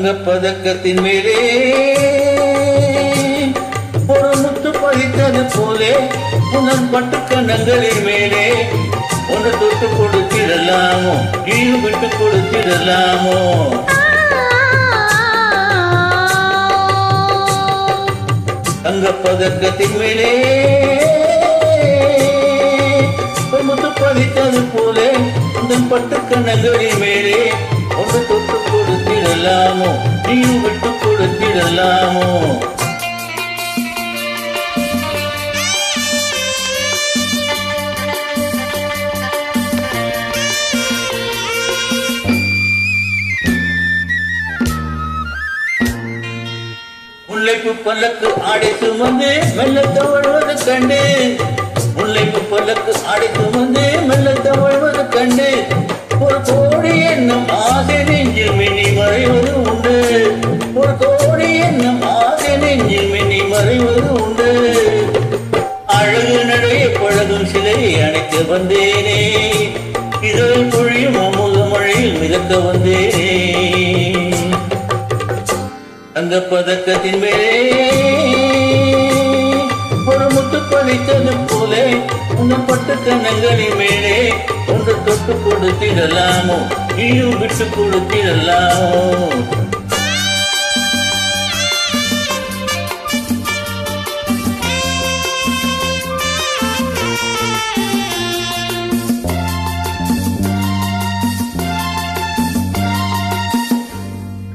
தங்கப்பதக்கத்தின் மேலே ஒரு முத்து பதித்தது போலே உனன் பட்டு கண்ணங்களின் மேலே ஒன்று தொட்டு கொடுத்திடலாமோ நீயும் விட்டு கொடுத்திடலாமோ தங்கப்பதக்கத்தின் மேலே ஒரு முத்து பதித்தது போலே உனன் பட்டு கண்ணங்களின் மேலே ஒன்று தொட்டு கொடுத்திடலாமோ நீயும் விட்டு கொடுத்திடலாமோ முல்லைப்பு பல்லக்கு ஆடை சுமந்து மெல்ல தவழ்வது கண்டு முல்லைப்பு பல்லக்கு ஆடை சுமந்து மெல்ல தவழ்வது கண்டு ஒரு கோடி எண்ணம் ஆசை நெஞ்சில் மின்னி மறைவது உண்டு ஒரு கோடி எண்ணம் ஆசை நெஞ்சில் மின்னி மறைவது உண்டு அழகு நடைய பழகும் சிலையை அணைக்க வந்தேனே இதழ் பொழியும் அமுத மழையில் மிதக்க வந்தேனே தங்கப்பதக்கத்தின் மேலே ஒரு முத்து பதித்தது போலே உன்னம் பட்டு கண்ணங்களின் மேலே ஒன்று தொட்டு கொடுத்திடலாமோ நீயும் விட்டு கொடுத்திடலாமோ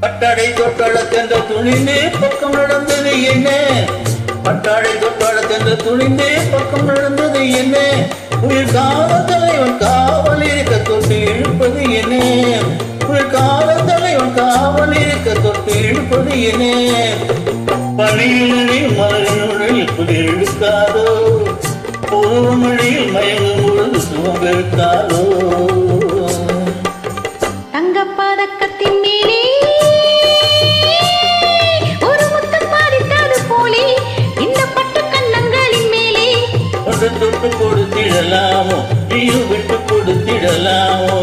பட்டாடை தொட்டாள சென்ற துணிந்தே பக்கம் நடந்தது என்ன பட்டாடை தொட்டாள சென்ற துணிந்தே பக்கம் நடந்தது என்ன உயிர் கால தலைவன் காவல் இருக்க தொட்டு இழுப்பது என்ன உயிர் கால தலைவன் காவல் இருக்க தொட்டு இழுப்பது என்ன பணியிலே மலரினுடைய புதிர் இழுக்காதோ பொருவமழையில் மயங்கும் பொழுது சுகம் இருக்காதோ தங்கப்பதக்கத்தின் மேலே தொட்டு கொடுத்திடலாமோ நீயும் விட்டு கொடுத்திடலாமோ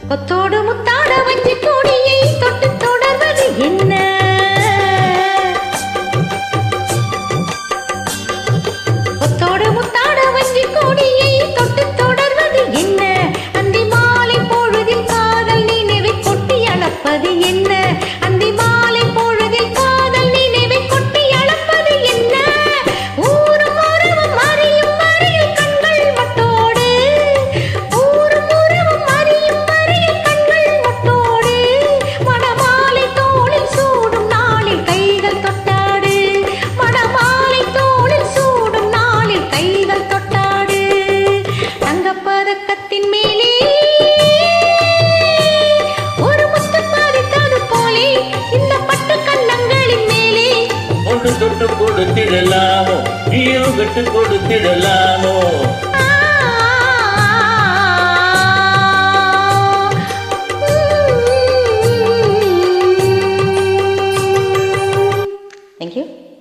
கொத்தோடு முத்தாட வஞ்சி கொடியை தொட்டு தொடர்வது என்ன கொத்தோடு முத்தாட வஞ்சி கொடியை தொட்டு தொடர்வது என்ன அந்தி மாலை பொழுதில் காதல் நினைவை கொட்டி அளப்பது என்ன அந்தி மாலை பொழுதில் காதல் நினைவை கொட்டி அளப்பது என்ன ஊரும் உறவும் அறியும் வரையில் கண்கள் மட்டோடு ஊரும் உறவும் அறியும் வரையில் கண்கள் மட்டோடு மணமாலை தோளில் சூடும் நாளில் கைகள் தொட்டாடு மணமாலை தோளில் சூடும் நாளில் கைகள் தொட்டாடு தங்கப்பதக்கத்தின் மேலே ஒரு முத்து பதித்தது போலே இந்த பட்டு கண்ணங்களின் மேலே ஒன்று தொட்டு கொடுத்திடலாமோ நீயும் விட்டு கொடுத்திடலாமோ Thank you.